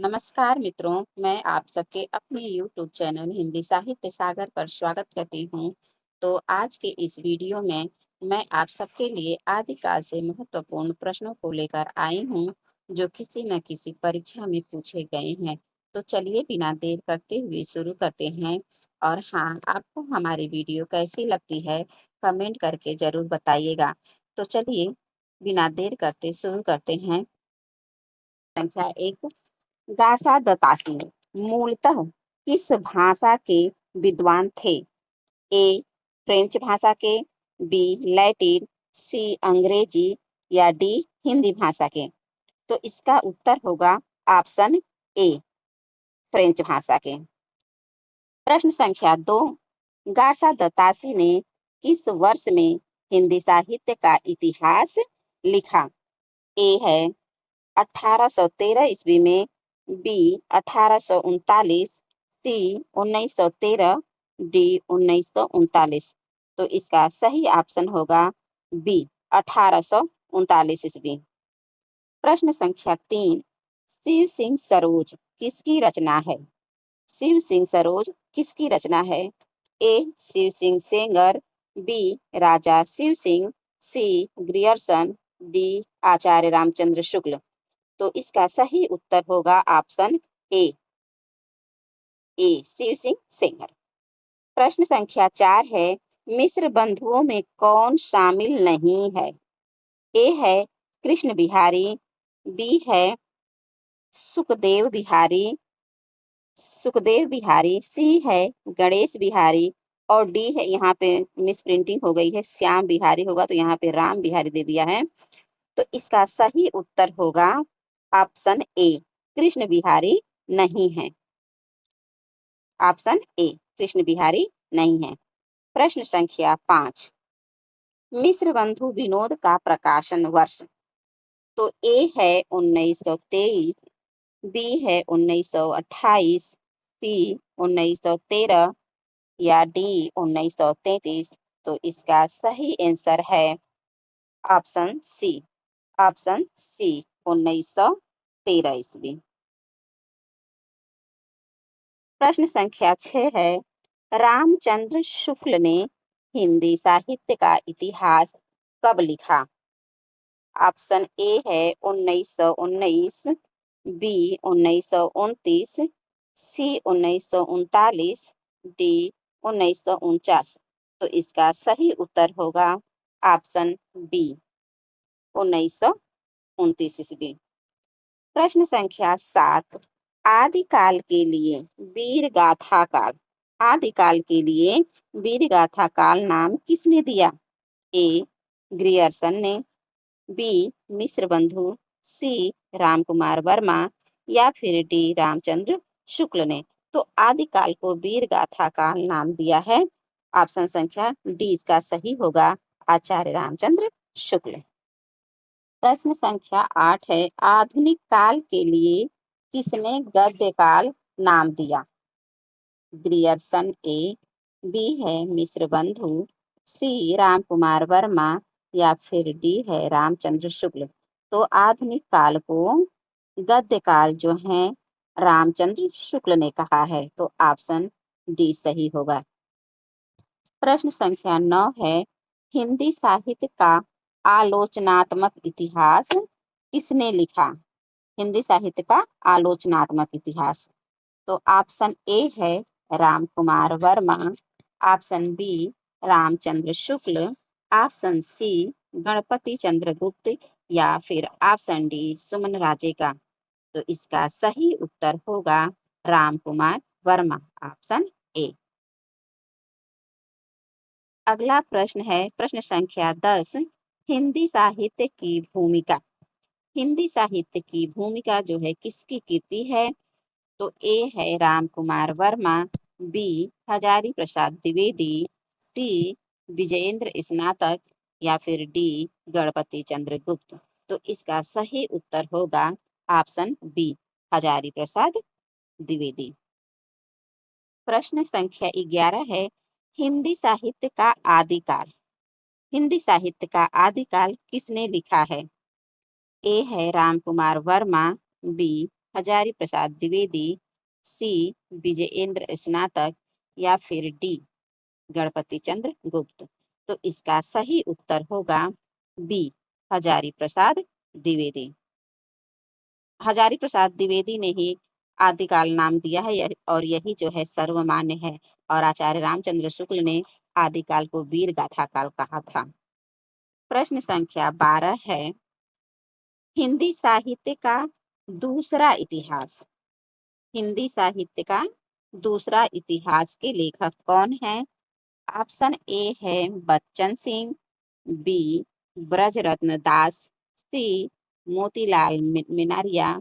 नमस्कार मित्रों, मैं आप सबके अपने YouTube चैनल हिंदी साहित्य सागर पर स्वागत करती हूँ। तो आज के इस वीडियो में मैं आप सबके लिए आदिकाल से महत्वपूर्ण प्रश्नों को लेकर आई हूँ, जो किसी न किसी परीक्षा में पूछे गए हैं। तो चलिए बिना देर करते हुए शुरू करते हैं। और हाँ, आपको हमारी वीडियो कैसी लगती है कमेंट करके जरूर बताइएगा। तो चलिए बिना देर करते शुरू करते हैं। संख्या 1, गासा दत्तासी मूलतः किस भाषा के विद्वान थे? ए फ्रेंच भाषा के, बी लैटिन, सी अंग्रेजी या डी हिंदी भाषा के। तो इसका उत्तर होगा ऑप्शन ए फ्रेंच भाषा के। प्रश्न संख्या 2, गासा दत्तासी ने किस वर्ष में हिंदी साहित्य का इतिहास लिखा? ए है 1813 ईस्वी में, बी 1839, सी 1913, डी 1939। तो इसका सही ऑप्शन होगा बी 1839 ईस्वी। प्रश्न संख्या 3, शिव सिंह सरोज किसकी रचना है? शिव सिंह सरोज किसकी रचना है? ए शिव सिंह सेंगर, बी राजा शिव सिंह, सी ग्रियर्सन, डी आचार्य रामचंद्र शुक्ल। तो इसका सही उत्तर होगा ऑप्शन ए शिव सिंह सेंगर। प्रश्न संख्या 4 है, मिश्र बंधुओं में कौन शामिल नहीं है? ए है कृष्ण बिहारी, बी है सुखदेव बिहारी, सी है गणेश बिहारी और डी है, यहाँ पे मिस प्रिंटिंग हो गई है, श्याम बिहारी होगा तो यहाँ पे राम बिहारी दे दिया है। तो इसका सही उत्तर होगा ऑप्शन ए कृष्ण बिहारी नहीं है। ऑप्शन ए कृष्ण बिहारी नहीं है। प्रश्न संख्या 5, मिश्र बंधु विनोद का प्रकाशन वर्ष? तो ए है 1923, बी है 1928, सी 1913 या डी 1933। तो इसका सही आंसर है ऑप्शन सी 1913 ईस्वी। प्रश्न संख्या 6 है, रामचंद्र शुक्ल ने हिंदी साहित्य का इतिहास कब लिखा? ऑप्शन ए है 1919, बी 1929, सी 1939, डी 1949। तो इसका सही उत्तर होगा ऑप्शन बी 1929 ईस्वी। प्रश्न संख्या 7, आदिकाल के लिए वीर गाथा काल आदिकाल के लिए वीर गाथा काल नाम किसने दिया? ए ग्रियर्सन ने, बी मिश्र बंधु, सी रामकुमार वर्मा या फिर डी रामचंद्र शुक्ल ने। तो आदिकाल को वीर गाथा काल नाम दिया है। ऑप्शन संख्या डी इसका सही होगा आचार्य रामचंद्र शुक्ल। प्रश्न संख्या 8 है, आधुनिक काल के लिए किसने गद्य काल नाम दिया? ग्रियर्सन ए, बी है मिश्र बंधु, सी रामकुमार वर्मा या फिर डी है रामचंद्र शुक्ल। तो आधुनिक काल को गद्य काल जो है रामचंद्र शुक्ल ने कहा है। तो ऑप्शन डी सही होगा। प्रश्न संख्या 9 है, हिंदी साहित्य का आलोचनात्मक इतिहास किसने लिखा? हिंदी साहित्य का आलोचनात्मक इतिहास। तो ऑप्शन ए है Ramkumar Verma, option B Ramchandra Shukla, option C Ganpati Chandragupta या फिर ऑप्शन डी सुमन राजे का। तो इसका सही उत्तर होगा रामकुमार वर्मा, ऑप्शन ए। अगला प्रश्न है प्रश्न संख्या 10, हिंदी साहित्य की भूमिका। हिंदी साहित्य की भूमिका जो है किसकी कीर्ति है? तो ए है रामकुमार वर्मा, बी हजारी प्रसाद द्विवेदी, सी विजयेंद्र स्नातक या फिर डी गणपति चंद्रगुप्त। तो इसका सही उत्तर होगा ऑप्शन बी हजारी प्रसाद द्विवेदी। प्रश्न संख्या 11 है, हिंदी साहित्य का आदिकाल हिंदी साहित्य का आदिकाल किसने लिखा है? ए है रामकुमार वर्मा, बी हजारी प्रसाद द्विवेदी, सी विजयेंद्र स्नातक या फिर डी गणपति चंद्र गुप्त। तो इसका सही उत्तर होगा बी हजारी प्रसाद द्विवेदी। हजारी प्रसाद द्विवेदी ने ही आदिकाल नाम दिया है और यही जो है सर्वमान्य है। और आचार्य रामचंद्र शुक्ल ने आदिकाल को वीर गाथा काल कहा था। प्रश्न संख्या 12 है, हिंदी साहित्य का दूसरा इतिहास। हिंदी साहित्य का दूसरा इतिहास के लेखक कौन है? ऑप्शन ए है बच्चन सिंह, बी ब्रजरत्न दास, सी मोतीलाल मिनारिया,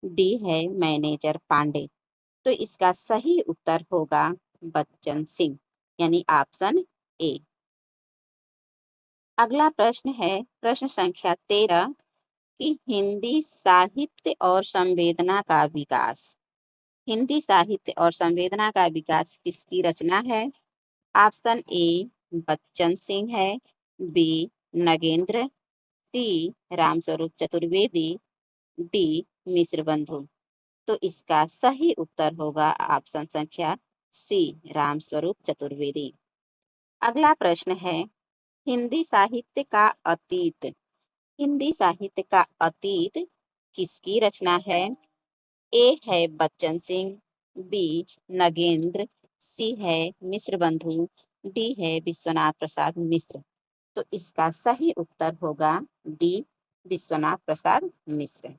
डी है मैनेजर पांडे। तो इसका सही उत्तर होगा बच्चन सिंह, यानी ऑप्शन ए। अगला प्रश्न है प्रश्न संख्या 13 कि हिंदी साहित्य और संवेदना का विकास। हिंदी साहित्य और संवेदना का विकास किसकी रचना है? ऑप्शन ए बच्चन सिंह है, बी नगेंद्र, सी रामस्वरूप चतुर्वेदी, डी मिश्र बंधु। तो इसका सही उत्तर होगा ऑप्शन संख्या सी रामस्वरूप चतुर्वेदी। अगला प्रश्न है हिंदी साहित्य का अतीत। हिंदी साहित्य का अतीत किसकी रचना है? ए है बच्चन सिंह, बी नगेंद्र, सी है मिश्र बंधु, डी है विश्वनाथ प्रसाद मिश्र। तो इसका सही उत्तर होगा डी विश्वनाथ प्रसाद मिश्र।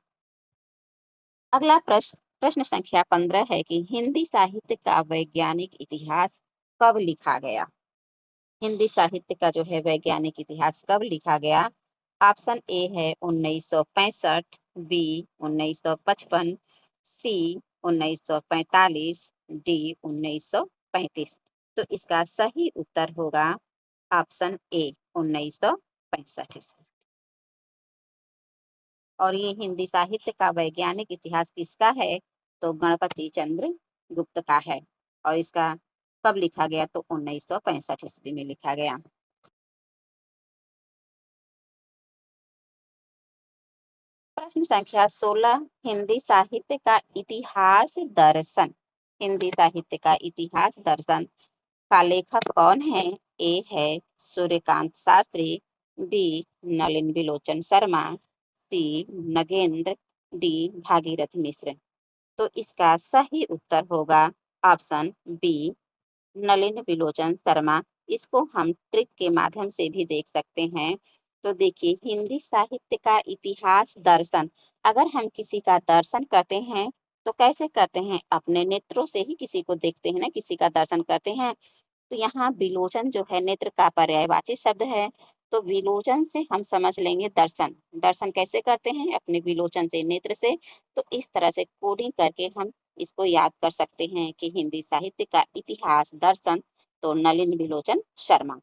अगला प्रश्न संख्या 15 है कि हिंदी साहित्य का वैज्ञानिक इतिहास कब लिखा गया? हिंदी साहित्य का जो है वैज्ञानिक इतिहास कब लिखा गया? ऑप्शन ए है 1965, बी 1955, सी 1945, डी 1935। तो इसका सही उत्तर होगा ऑप्शन ए 1965। और ये हिंदी साहित्य का वैज्ञानिक इतिहास किसका है? तो गणपति चंद्र गुप्त का है। और इसका कब लिखा गया? तो 1965 ईस्वी में लिखा गया। प्रश्न संख्या 16 हिंदी साहित्य का इतिहास दर्शन। हिंदी साहित्य का इतिहास दर्शन का लेखक कौन है? ए है सूर्यकांत शास्त्री, बी नलिन विलोचन शर्मा, सी नगेंद्र, डी भागीरथ मिश्र। तो इसका सही उत्तर होगा ऑप्शन बी नलिन विलोचन शर्मा। इसको हम ट्रिक के माध्यम से भी देख सकते हैं। तो देखिए हिंदी साहित्य का इतिहास दर्शन, अगर हम किसी का दर्शन करते हैं तो कैसे करते हैं? अपने नेत्रों से ही किसी को देखते हैं ना, किसी का दर्शन करते हैं। तो यहाँ विलोचन जो है नेत्र का पर्यायवाची शब्द है। तो विलोचन से हम समझ लेंगे दर्शन। दर्शन कैसे करते हैं? अपने विलोचन से, नेत्र से। तो इस तरह से कोडिंग करके हम इसको याद कर सकते हैं कि हिंदी साहित्य का इतिहास दर्शन तो नलिन विलोचन शर्मा।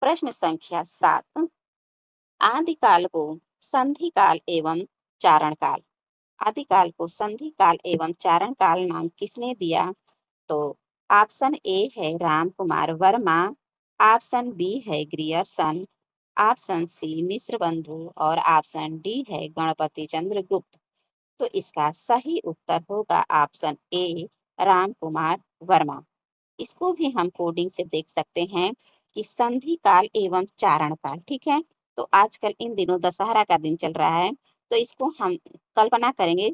प्रश्न संख्या 7 आदिकाल को संधि काल एवं चारण काल। आदिकाल को संधि काल एवं चारण काल नाम किसने दिया? तो ऑप्शन ए है राम कुमार वर्मा, ऑप्शन बी है ग्रियर्सन, ऑप्शन सी मिश्र बंधु और ऑप्शन डी है गणपति चंद्र गुप्त। तो इसका सही उत्तर होगा ऑप्शन ए राम कुमार वर्मा। इसको भी हम कोडिंग से देख सकते हैं कि संधि काल एवं चारण काल। ठीक है, तो आजकल इन दिनों दशहरा का दिन चल रहा है, तो इसको हम कल्पना करेंगे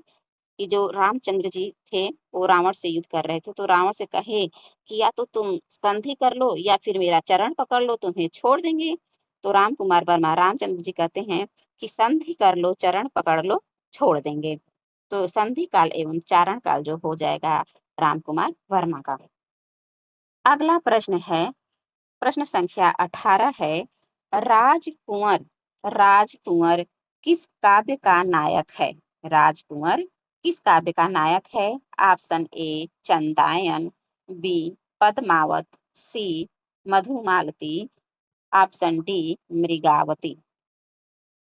कि जो रामचंद्र जी थे वो रावण से युद्ध कर रहे थे, तो रावण से कहे कि या तो तुम संधि कर लो या फिर मेरा चरण पकड़ लो, तुम्हें छोड़ देंगे। तो राम कुमार वर्मा रामचंद्र जी कहते हैं कि संधि कर लो, चरण पकड़ लो, छोड़ देंगे। तो संधि काल एवं चारण काल जो हो जाएगा राम कुमार वर्मा का। अगला प्रश्न है प्रश्न संख्या 18 है राजकुंवर। राजकुंवर किस काव्य का नायक है? राजकुंवर किस काव्य का नायक है? Option A Chandayan, B Padmavat, C Madhumalati, option D Mrigavati.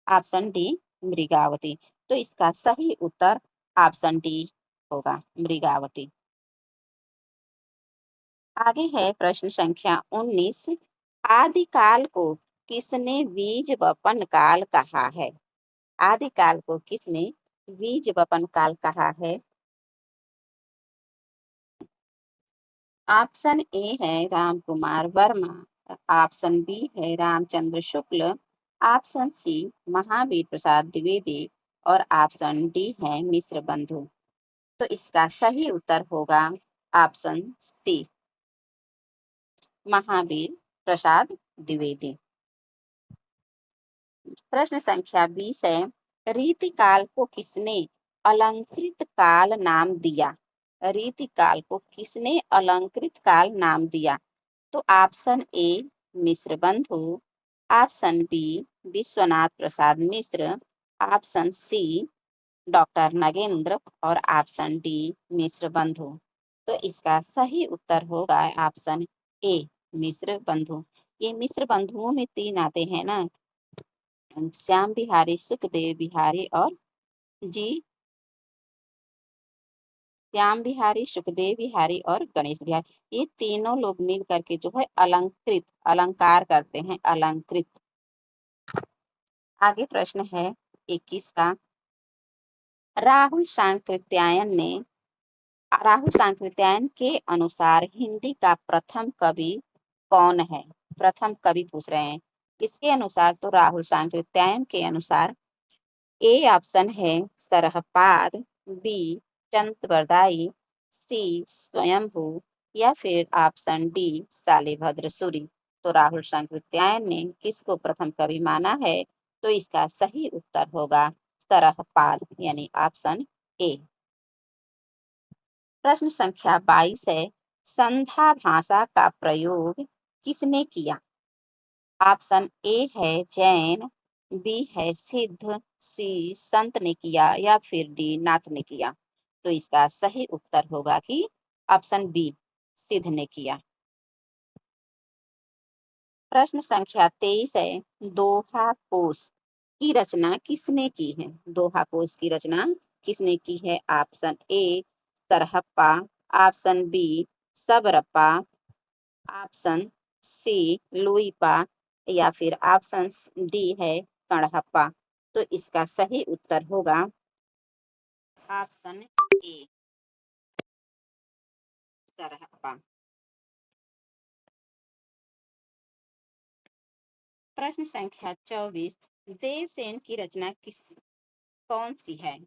Option D Mrigavati. तो इसका सही उत्तर ऑप्शन डी होगा मृगावती। आगे है प्रश्न संख्या 19 आदिकाल को किसने बीज वपन काल कहा है? आदिकाल को किसने बीज वपन काल कहा है? ऑप्शन ए है राम कुमार वर्मा, ऑप्शन बी है रामचंद्र शुक्ल, ऑप्शन सी महावीर प्रसाद द्विवेदी और ऑप्शन डी है मिश्र बंधु। तो इसका सही उत्तर होगा ऑप्शन सी महावीर प्रसाद द्विवेदी। प्रश्न संख्या 20 है, रीतिकाल को किसने अलंकृत काल नाम दिया? रीतिकाल को किसने अलंकृत काल नाम दिया? तो ऑप्शन ए मिश्र बंधु, option B Vishwanath Prasad Mishra, option C doctor Nagendra और ऑप्शन डी मिश्र बंधु। तो इसका सही उत्तर होगा ऑप्शन ए मिश्र बंधु। ये मिश्र बंधुओं में तीन आते हैं ना, श्याम बिहारी, सुखदेव बिहारी और जी श्याम बिहारी, सुखदेव बिहारी और गणेश बिहारी। ये तीनों लोग मिल करके जो है अलंकृत अलंकार करते हैं, अलंकृत। आगे प्रश्न है 21 का, राहुल सांकृत्यायन के अनुसार हिंदी का प्रथम कवि कौन है? प्रथम कवि पूछ रहे हैं किसके अनुसार? तो राहुल सांकृत्यायन के अनुसार ए ऑप्शन है सरहपाद, बी चंद्रबरदाई, सी स्वयंभू या फिर ऑप्शन डी शालिभद्र सूरी। तो राहुल सांकृत्यायन ने किसको प्रथम कवि माना है? तो इसका सही उत्तर होगा सरहपाद यानी ऑप्शन ए। प्रश्न संख्या 22 है, संधा भाषा का प्रयोग किसने किया? ऑप्शन ए है जैन, बी है सिद्ध, सी संत ने किया या फिर डी नाथ ने किया। तो इसका सही उत्तर होगा कि ऑप्शन बी सिद्ध ने किया। प्रश्न संख्या 23 है, दोहा कोश की रचना किसने की है? दोहा कोश की रचना किसने की है? Option A Sarahpa, option B Shabarpa, option C Luipa या फिर ऑप्शन डी है कणहप्पा। तो इसका सही उत्तर होगा ऑप्शन ए सरहप्पा। प्रश्न संख्या 24, देवसेन की रचना कौन सी है?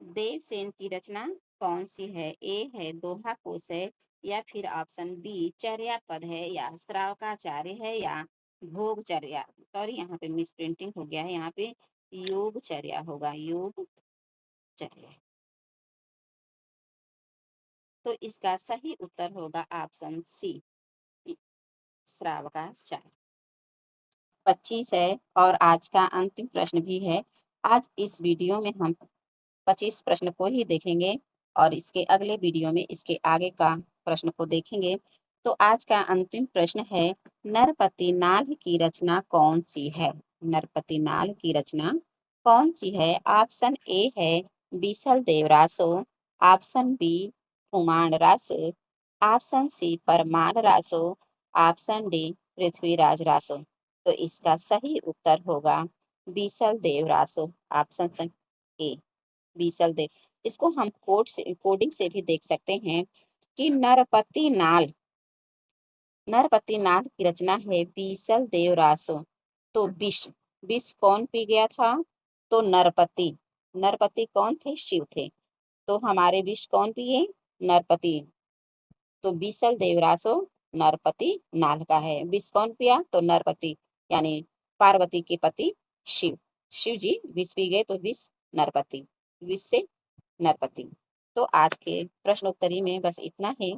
देवसेन की रचना कौन सी है? ए है दोहा कोश है या फिर ऑप्शन बी चर्यापद है या श्रावकाचार्य है या भोगचर्या। सॉरी यहाँ पे मिस प्रिंटिंग हो गया है, यहाँ पे योगचर्या होगा, योगचर्या। तो इसका सही उत्तर होगा ऑप्शन सी श्रावकाचार्य। 25 है और आज का अंतिम प्रश्न भी है। आज इस वीडियो में हम 25 प्रश्न को ही देखेंगे और इसके अगले वीडियो में इसके आगे का प्रश्न को देखेंगे। तो आज का अंतिम प्रश्न है, नरपति नाल की रचना कौन सी है? नरपति नाल की रचना कौन सी है? ऑप्शन ए है Bisal Dev Raso, option B Kumar Raso, option C Parmar Raso, option D Prithviraj Raso. तो इसका सही उत्तर होगा बीसल देव रासो, ऑप्शन ए बीसल देव। इसको हम कोडिंग से भी देख सकते हैं कि नरपति नाल की रचना है बीसल देव रासो। तो विष विष कौन पी गया था? तो नरपति। नरपति कौन थे? शिव थे। तो हमारे विष कौन पिए? नरपति। तो बीसल देवरासो नरपति नाल का है। विष कौन पिया? तो नरपति यानी पार्वती के पति शिव। शिव जी विष पी गए तो विष नरपति, विष से नरपति। तो आज के प्रश्नोत्तरी में बस इतना ही।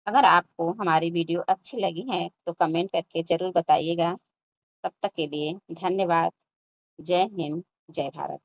अगर आपको हमारी वीडियो अच्छी लगी है तो कमेंट करके जरूर बताइएगा। तब तक के लिए धन्यवाद। जय हिंद, जय भारत।